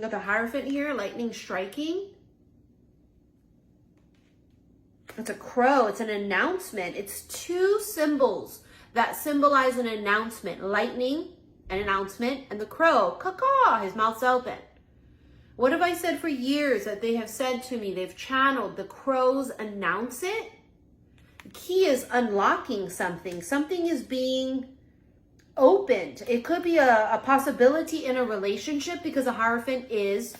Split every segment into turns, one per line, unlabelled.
You got the Hierophant here, lightning striking. It's a crow. It's an announcement. It's two symbols that symbolize an announcement. Lightning, an announcement, and the crow, caw-caw, his mouth's open. What have I said for years that they have said to me? They've channeled the crows announce it. The key is unlocking something. Something is being opened. It could be a possibility in a relationship because a Hierophant is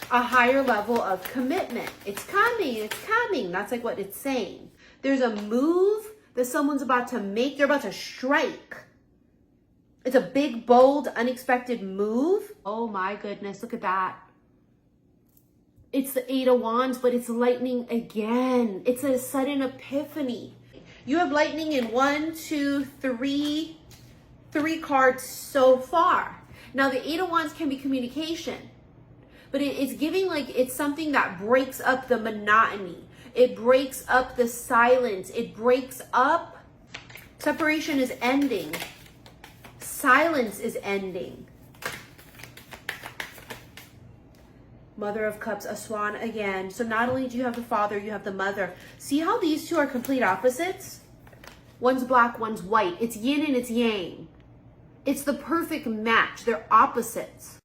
a higher level of commitment. It's coming, it's coming. That's like what it's saying. There's a move that someone's about to make. They're about to strike. It's a big, bold, unexpected move. Oh my goodness, look at that. It's the Eight of Wands, but it's lightning again. It's a sudden epiphany. You have lightning in 1, 2, 3 cards so far. Now the Eight of Wands can be communication, but it's giving like it's something that breaks up the monotony. It breaks up the silence. It breaks up. Separation is ending. Silence is ending. Mother of Cups, a swan again. So not only do you have the father, you have the mother. See how these two are complete opposites? One's black, one's white. It's yin and it's yang. It's the perfect match. They're opposites.